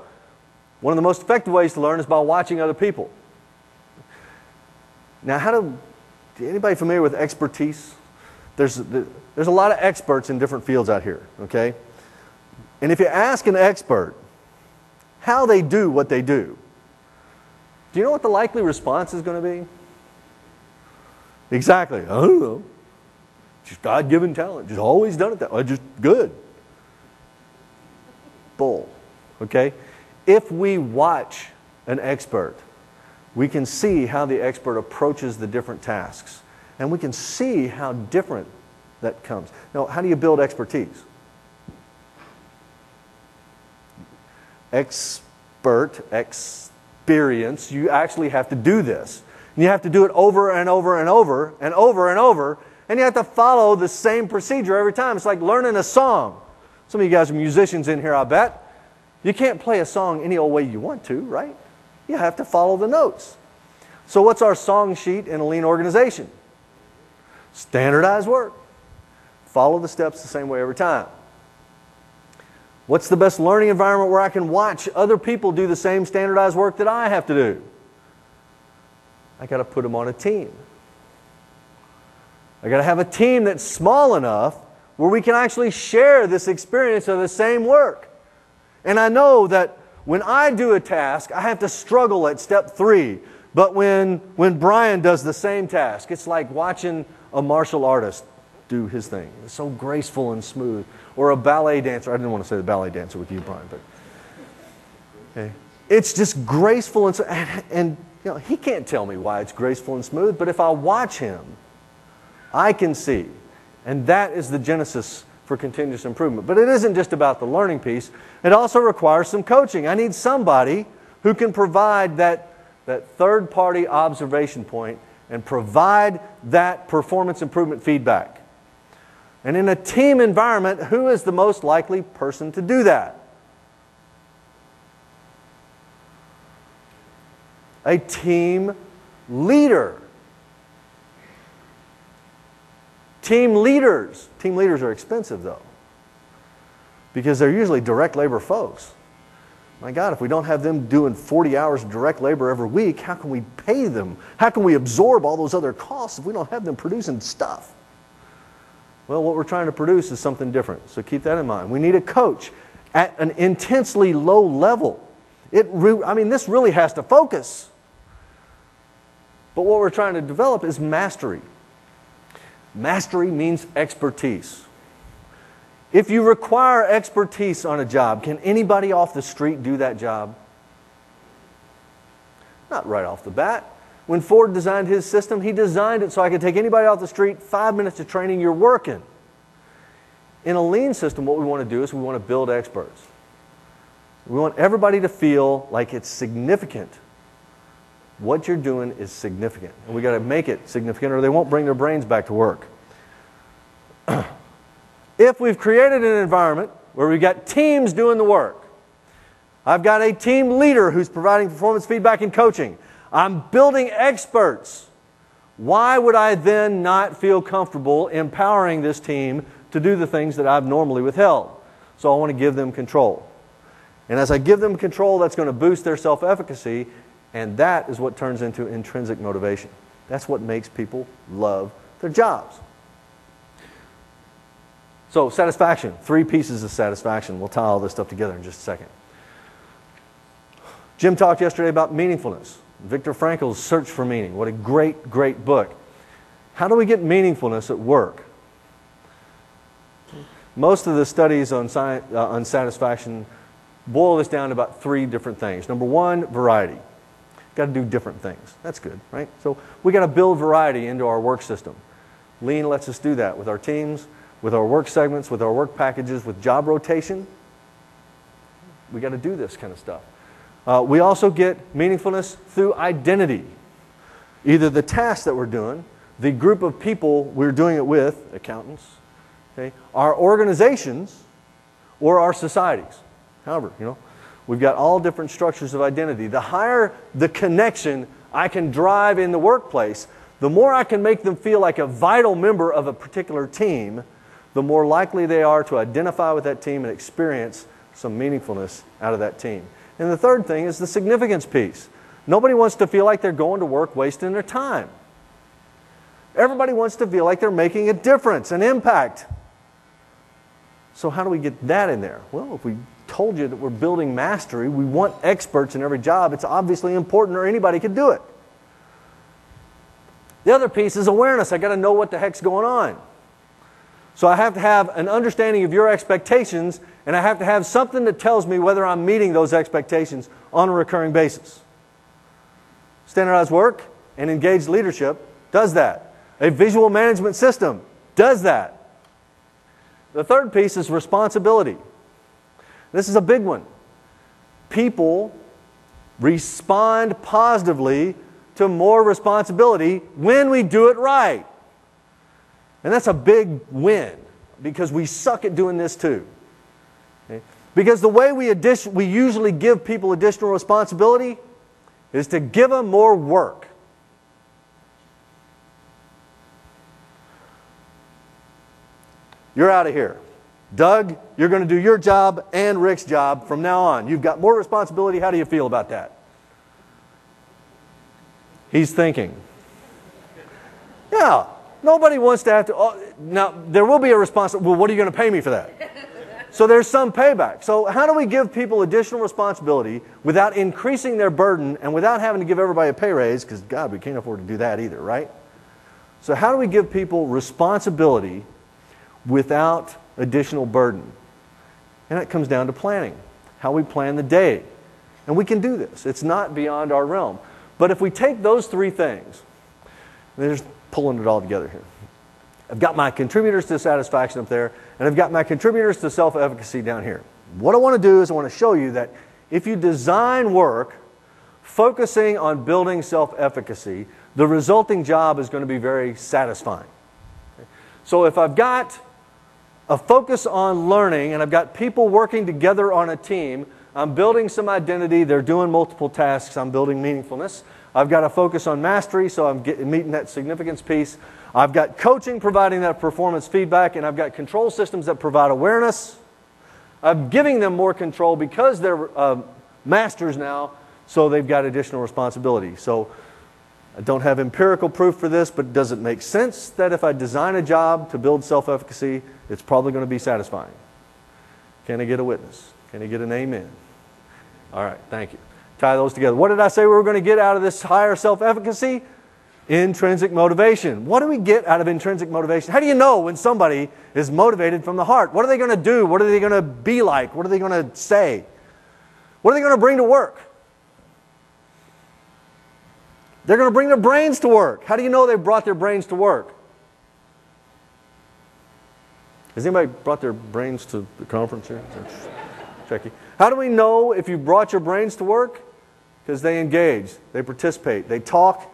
One of the most effective ways to learn is by watching other people. Now, anybody familiar with expertise? There's a lot of experts in different fields out here, okay? And if you ask an expert how they do what they do you know what the likely response is going to be? Exactly. I don't know. Just God-given talent. Just always done it that way. Just good. Bull. Okay? If we watch an expert, we can see how the expert approaches the different tasks. And we can see how different that comes. Now, how do you build expertise? Experience, you actually have to do this. And you have to do it over and over and over and over and over, and you have to follow the same procedure every time. It's like learning a song. Some of you guys are musicians in here, I bet. You can't play a song any old way you want to, right? You have to follow the notes. So what's our song sheet in a lean organization? Standardized work. Follow the steps the same way every time. What's the best learning environment where I can watch other people do the same standardized work that I have to do? I got to put them on a team. I got to have a team that's small enough where we can actually share this experience of the same work. And I know that when I do a task, I have to struggle at step 3. But when Brian does the same task, it's like watching a martial artist do his thing. It's so graceful and smooth. Or a ballet dancer. I didn't want to say the ballet dancer with you, Brian, but okay. It's just graceful and you know, he can't tell me why it's graceful and smooth, but if I watch him, I can see. And that is the genesis for continuous improvement. But it isn't just about the learning piece. It also requires some coaching. I need somebody who can provide that third-party observation point and provide that performance improvement feedback. And in a team environment, who is the most likely person to do that? A team leader. Team leaders. Team leaders are expensive, though, because they're usually direct labor folks. My God, if we don't have them doing 40 hours of direct labor every week, how can we pay them? How can we absorb all those other costs if we don't have them producing stuff? Well, what we're trying to produce is something different, so keep that in mind. We need a coach at an intensely low level. This really has to focus. But what we're trying to develop is mastery. Mastery means expertise. If you require expertise on a job, can anybody off the street do that job? Not right off the bat. When Ford designed his system, he designed it so I could take anybody off the street, 5 minutes of training, you're working. In a lean system, what we want to do is we want to build experts. We want everybody to feel like it's significant. What you're doing is significant. And we got to make it significant or they won't bring their brains back to work. If we've created an environment where we've got teams doing the work, I've got a team leader who's providing performance feedback and coaching, I'm building experts, why would I then not feel comfortable empowering this team to do the things that I've normally withheld? So I want to give them control. And as I give them control, that's going to boost their self-efficacy, and that is what turns into intrinsic motivation. That's what makes people love their jobs. So satisfaction, 3 pieces of satisfaction. We'll tie all this stuff together in just a second. Jim talked yesterday about meaningfulness. Viktor Frankl's Search for Meaning. What a great, great book. How do we get meaningfulness at work? Most of the studies on satisfaction boil this down to about 3 different things. Number 1, variety. Got to do different things. That's good, right? So we got to build variety into our work system. Lean lets us do that with our teams, with our work segments, with our work packages, with job rotation. We got to do this kind of stuff. We also get meaningfulness through identity. Either the task that we're doing, the group of people we're doing it with, accountants, okay, our organizations, or our societies. However, we've got all different structures of identity. The higher the connection I can drive in the workplace, the more I can make them feel like a vital member of a particular team, the more likely they are to identify with that team and experience some meaningfulness out of that team. And the third thing is the significance piece. Nobody wants to feel like they're going to work wasting their time. Everybody wants to feel like they're making a difference, an impact. So how do we get that in there? Well, if we told you that we're building mastery, we want experts in every job, it's obviously important or anybody could do it. The other piece is awareness. I got to know what the heck's going on. So I have to have an understanding of your expectations, and I have to have something that tells me whether I'm meeting those expectations on a recurring basis. Standardized work and engaged leadership does that. A visual management system does that. The third piece is responsibility. This is a big one. People respond positively to more responsibility when we do it right. And that's a big win, because we suck at doing this too. Okay? Because the way we usually give people additional responsibility is to give them more work. You're out of here. Doug, you're going to do your job and Rick's job from now on. You've got more responsibility. How do you feel about that? He's thinking. Yeah, nobody wants to have to. Oh, now, there will be a response. Well, what are you going to pay me for that? So there's some payback. So how do we give people additional responsibility without increasing their burden and without having to give everybody a pay raise? Because, God, we can't afford to do that either, right? So how do we give people responsibility without additional burden? And it comes down to planning, how we plan the day. And we can do this. It's not beyond our realm. But if we take those three things, they're just pulling it all together here. I've got my contributors to satisfaction up there, and I've got my contributors to self-efficacy down here. What I want to do is I want to show you that if you design work focusing on building self-efficacy, the resulting job is going to be very satisfying. Okay? So if I've got a focus on learning, and I've got people working together on a team, I'm building some identity, they're doing multiple tasks, I'm building meaningfulness. I've got a focus on mastery, so I'm meeting that significance piece. I've got coaching providing that performance feedback, and I've got control systems that provide awareness. I'm giving them more control because they're masters now, so they've got additional responsibility. So I don't have empirical proof for this, but does it make sense that if I design a job to build self-efficacy, it's probably going to be satisfying? Can I get a witness? Can I get an amen? All right, thank you. Tie those together. What did I say we were going to get out of this higher self-efficacy? Intrinsic motivation. What do we get out of intrinsic motivation? How do you know when somebody is motivated from the heart? What are they going to do? What are they going to be like? What are they going to say? What are they going to bring to work? They're going to bring their brains to work. How do you know they brought their brains to work? Has anybody brought their brains to the conference here? Checky. How do we know if you brought your brains to work? Because they engage, they participate, they talk,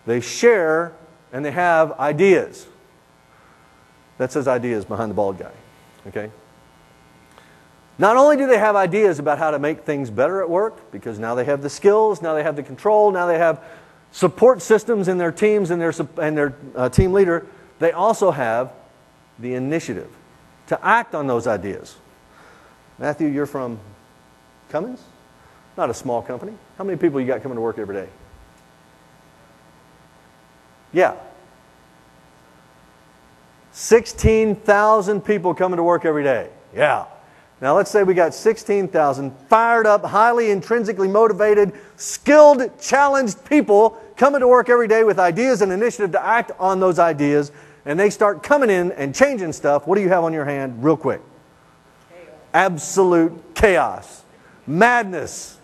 they share, and they have ideas. That says ideas behind the bald guy. Okay? Not only do they have ideas about how to make things better at work, because now they have the skills, now they have the control, now they have support systems in their teams and their team leader, they also have the initiative to act on those ideas. Matthew, you're from Cummins? Not a small company. How many people you got coming to work every day? Yeah. 16,000 people coming to work every day. Yeah. Now let's say we got 16,000 fired up, highly intrinsically motivated, skilled, challenged people coming to work every day with ideas and initiative to act on those ideas, and they start coming in and changing stuff. What do you have on your hand real quick? Chaos. Absolute chaos. Madness.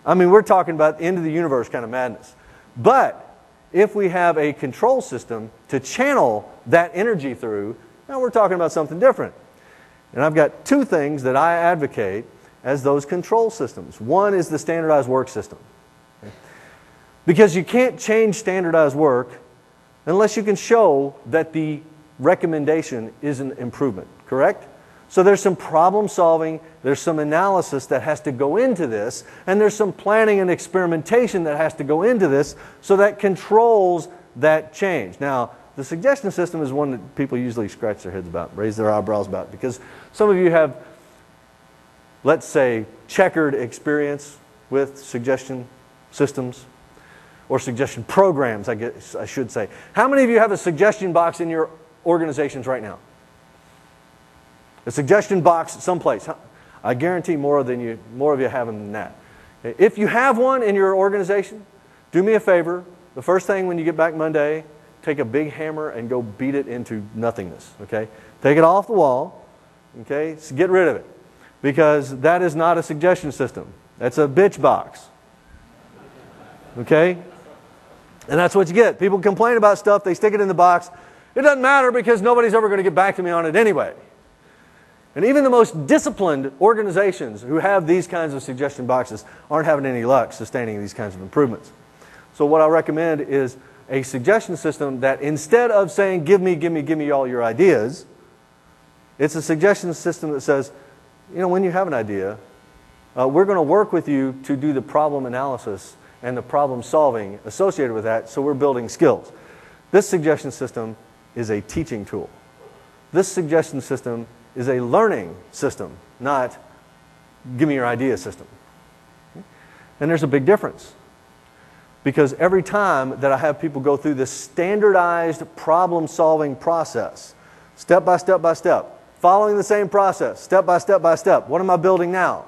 I mean, we're talking about end of the universe kind of madness. But if we have a control system to channel that energy through, now we're talking about something different. And I've got two things that I advocate as those control systems. One is the standardized work system. Okay? Because you can't change standardized work unless you can show that the recommendation is an improvement, correct? So there's some problem solving, there's some analysis that has to go into this, and there's some planning and experimentation that has to go into this so that controls that change. Now, the suggestion system is one that people usually scratch their heads about, raise their eyebrows about, because some of you have, let's say, checkered experience with suggestion systems or suggestion programs, I guess I should say. How many of you have a suggestion box in your organizations right now? A suggestion box someplace. I guarantee more of you have them than that. If you have one in your organization, do me a favor, the first thing when you get back Monday, take a big hammer and go beat it into nothingness, okay? Take it off the wall, okay? So get rid of it, because that is not a suggestion system. That's a bitch box, okay? And that's what you get. People complain about stuff, they stick it in the box. It doesn't matter because nobody's ever going to get back to me on it anyway. And even the most disciplined organizations who have these kinds of suggestion boxes aren't having any luck sustaining these kinds of improvements. So what I recommend is a suggestion system that instead of saying, give me all your ideas, it's a suggestion system that says, you know, when you have an idea, we're going to work with you to do the problem analysis and the problem solving associated with that, so we're building skills. This suggestion system is a teaching tool. This suggestion system is a learning system, not give me your idea system. And there's a big difference. Because every time that I have people go through this standardized problem-solving process, step by step by step, following the same process, step by step by step, what am I building now?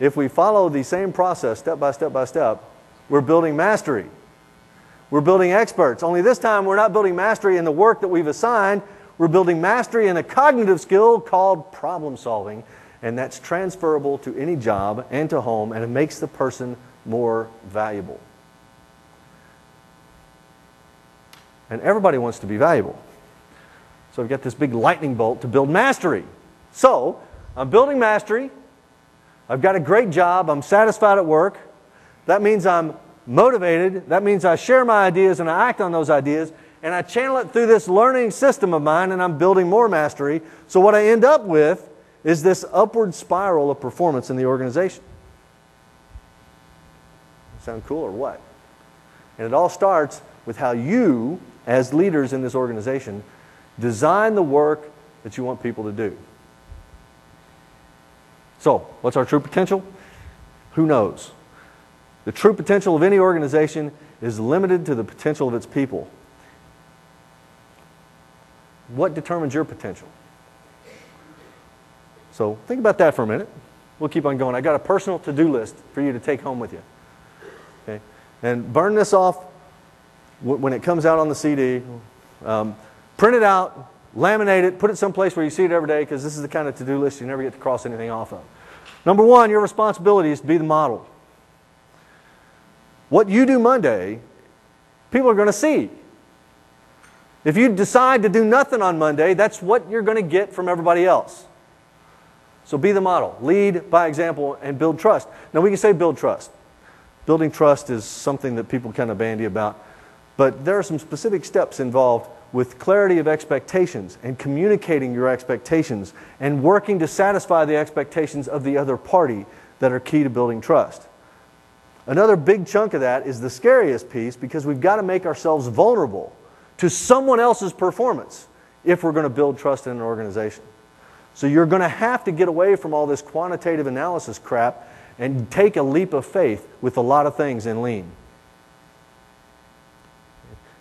If we follow the same process, step by step by step, we're building mastery. We're building experts. Only this time we're not building mastery in the work that we've assigned. We're building mastery in a cognitive skill called problem solving, and that's transferable to any job and to home, and it makes the person more valuable. And everybody wants to be valuable. So we've got this big lightning bolt to build mastery. So I'm building mastery. I've got a great job. I'm satisfied at work. That means I'm motivated. That means I share my ideas and I act on those ideas. And I channel it through this learning system of mine, and I'm building more mastery. So what I end up with is this upward spiral of performance in the organization. Sound cool or what? And it all starts with how you, as leaders in this organization, design the work that you want people to do. So, what's our true potential? Who knows? The true potential of any organization is limited to the potential of its people. What determines your potential? So, think about that for a minute. We'll keep on going. I got a personal to-do list for you to take home with you. Okay? And burn this off when it comes out on the CD. Print it out, laminate it, put it someplace where you see it every day, because this is the kind of to-do list you never get to cross anything off of. Number one, your responsibility is to be the model. What you do Monday, people are going to see. If you decide to do nothing on Monday, that's what you're going to get from everybody else. So be the model. Lead by example and build trust. Now we can say build trust. Building trust is something that people kind of bandy about. But there are some specific steps involved with clarity of expectations and communicating your expectations and working to satisfy the expectations of the other party that are key to building trust. Another big chunk of that is the scariest piece, because we've got to make ourselves vulnerable to someone else's performance if we're going to build trust in an organization. So you're going to have to get away from all this quantitative analysis crap and take a leap of faith with a lot of things in Lean.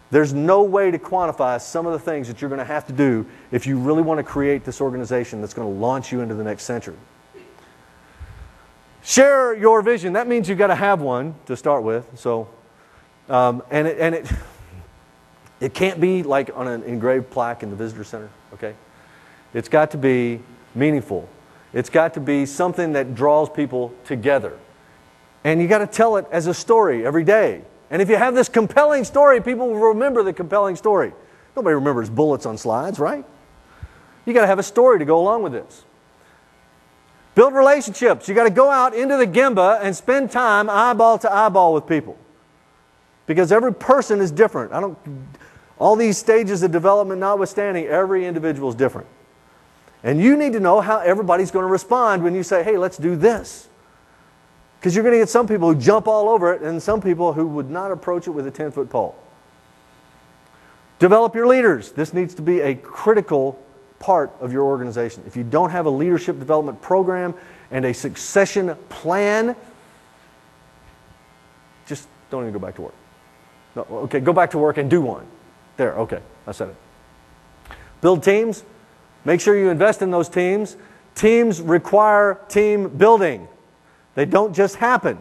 There's no way to quantify some of the things that you're going to have to do if you really want to create this organization that's going to launch you into the next century. Share your vision. That means you've got to have one to start with. So, it can't be like on an engraved plaque in the visitor center. Okay, it's got to be meaningful. It's got to be something that draws people together, and you got to tell it as a story every day. And if you have this compelling story, people will remember the compelling story. Nobody remembers bullets on slides, right? You got to have a story to go along with this. Build relationships. You got to go out into the Gemba and spend time eyeball to eyeball with people. Because every person is different. All these stages of development notwithstanding, every individual is different. And you need to know how everybody's going to respond when you say, hey, let's do this. Because you're going to get some people who jump all over it and some people who would not approach it with a 10-foot pole. Develop your leaders. This needs to be a critical part of your organization. If you don't have a leadership development program and a succession plan, just don't even go back to work. No, okay, go back to work and do one. There, okay, I said it. Build teams. Make sure you invest in those teams. Teams require team building. They don't just happen.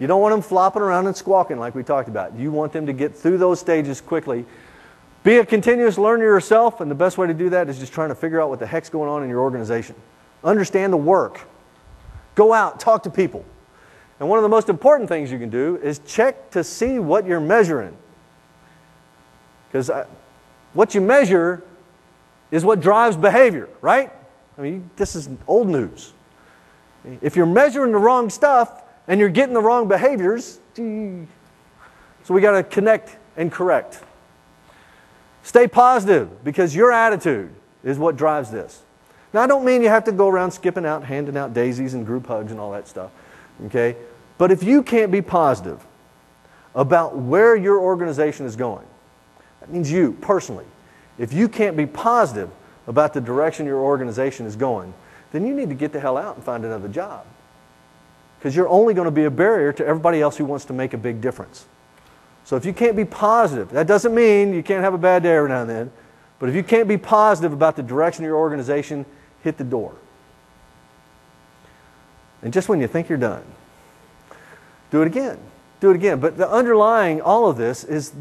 You don't want them flopping around and squawking like we talked about. You want them to get through those stages quickly. Be a continuous learner yourself, and the best way to do that is just trying to figure out what the heck's going on in your organization. Understand the work. Go out, talk to people. And one of the most important things you can do is check to see what you're measuring. Because what you measure is what drives behavior, right? I mean, this is old news. If you're measuring the wrong stuff and you're getting the wrong behaviors, so we got to connect and correct. Stay positive, because your attitude is what drives this. Now, I don't mean you have to go around skipping out, handing out daisies and group hugs and all that stuff, okay? But if you can't be positive about where your organization is going, that means you, personally, if you can't be positive about the direction your organization is going, then you need to get the hell out and find another job. Because you're only going to be a barrier to everybody else who wants to make a big difference. So if you can't be positive, that doesn't mean you can't have a bad day every now and then, but if you can't be positive about the direction of your organization, hit the door. And just when you think you're done, do it again. Do it again. But the underlying all of this is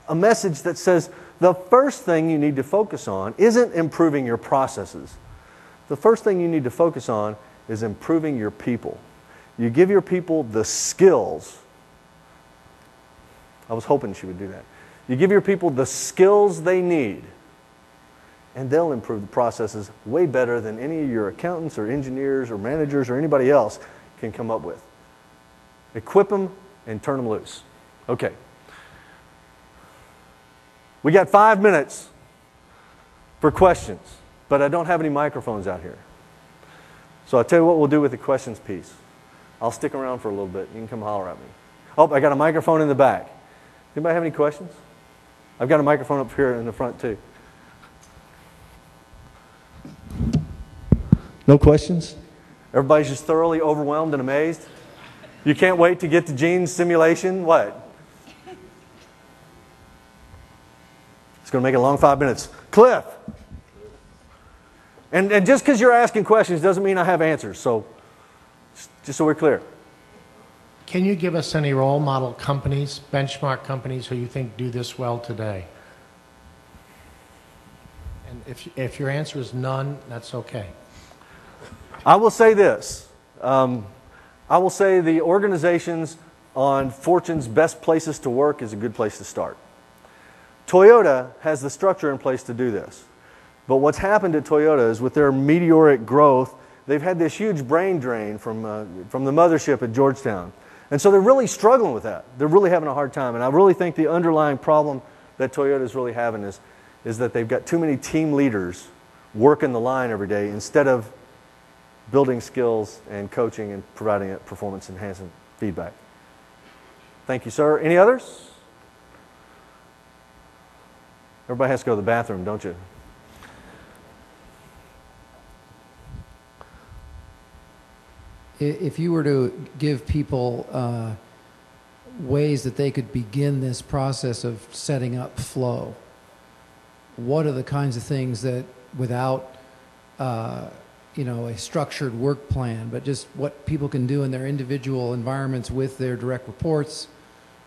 a message that says the first thing you need to focus on isn't improving your processes. The first thing you need to focus on is improving your people. You give your people the skills. I was hoping she would do that. You give your people the skills they need, and they'll improve the processes way better than any of your accountants or engineers or managers or anybody else can come up with. Equip them and turn them loose. Okay. We got 5 minutes for questions, but I don't have any microphones out here. So I'll tell you what we'll do with the questions piece. I'll stick around for a little bit. You can come holler at me. Oh, I got a microphone in the back. Anybody have any questions? I've got a microphone up here in the front too. No questions? Everybody's just thoroughly overwhelmed and amazed? You can't wait to get to Gene's simulation? What? It's going to make it a long 5 minutes. Cliff! And just because you're asking questions doesn't mean I have answers. So, just so we're clear. Can you give us any role model companies, benchmark companies who you think do this well today? And if your answer is none, that's okay. I will say this. I will say the organizations on Fortune's best places to work is a good place to start. Toyota has the structure in place to do this. But what's happened at Toyota is with their meteoric growth, they've had this huge brain drain from the mothership at Georgetown. And so they're really struggling with that. They're really having a hard time. And I really think the underlying problem that Toyota is really having is that they've got too many team leaders working the line every day instead of building skills and coaching and providing performance-enhancing feedback. Thank you, sir. Any others? Everybody has to go to the bathroom, don't you? If you were to give people ways that they could begin this process of setting up flow, what are the kinds of things that without a structured work plan, but just what people can do in their individual environments with their direct reports,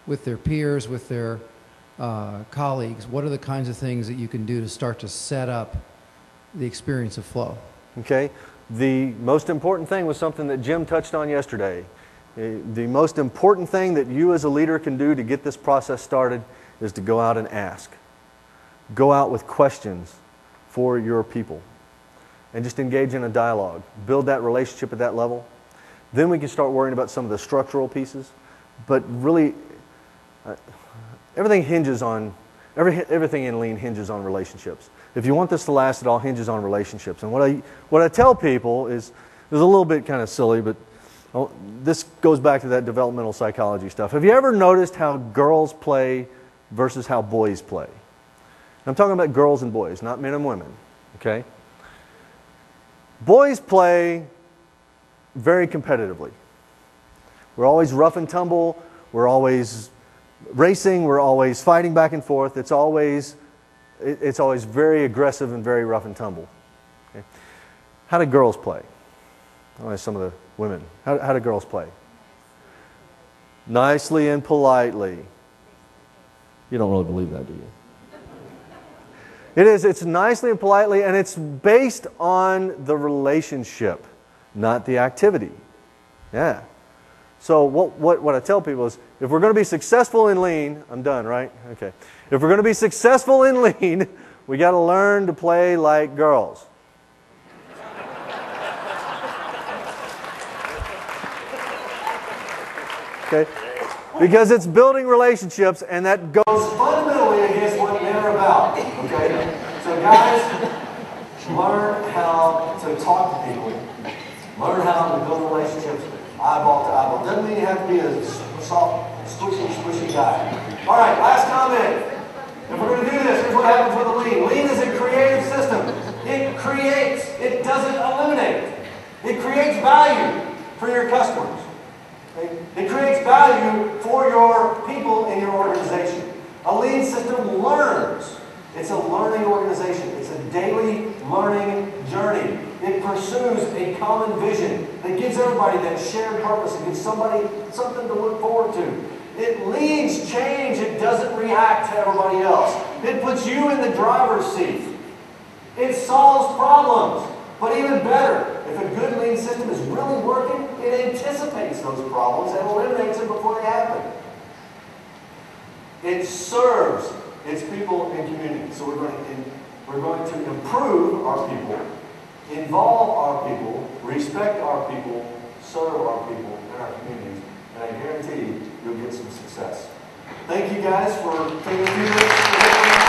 with their peers, with their colleagues, what are the kinds of things that you can do to start to set up the experience of flow? Okay. The most important thing was something that Jim touched on yesterday. The most important thing that you as a leader can do to get this process started is to go out and ask. Go out with questions for your people and just engage in a dialogue. Build that relationship at that level. Then we can start worrying about some of the structural pieces. But really, everything in Lean hinges on relationships. If you want this to last, it all hinges on relationships. And what I tell people is a little bit kind of silly, but this goes back to that developmental psychology stuff. Have you ever noticed how girls play versus how boys play? I'm talking about girls and boys, not men and women. Okay? Boys play very competitively. We're always rough and tumble. We're always racing. We're always fighting back and forth. It's always very aggressive and very rough and tumble. Okay? How do girls play? I'll ask some of the women. How do girls play? Nicely and politely. You don't really believe that, do you? It is. It's nicely and politely, and it's based on the relationship, not the activity. Yeah. So what I tell people is, if we're going to be successful in lean, I'm done, right? Okay. If we're going to be successful in lean, we got to learn to play like girls. Okay? Because it's building relationships, and that goes fundamentally against what men are about. Okay? So guys, learn how to talk to people. Learn how to build relationships eyeball to eyeball. Doesn't mean you have to be a soft, squishy guy. All right, last comment. If we're going to do this, here's what happens with a lean. Lean is a creative system. It creates. It doesn't eliminate. It creates value for your customers. It creates value for your people in your organization. A lean system learns. It's a learning organization. It's a daily learning journey. It pursues a common vision that gives everybody that shared purpose and gives somebody something to look forward to. It leads change. It doesn't react to everybody else. It puts you in the driver's seat. It solves problems. But even better, if a good lean system is really working, it anticipates those problems and eliminates them before they happen. It serves its people and community. So we're going to improve our people, involve our people, respect our people, serve our people and our communities, and I guarantee you'll get some success. Thank you guys for taking a few minutes.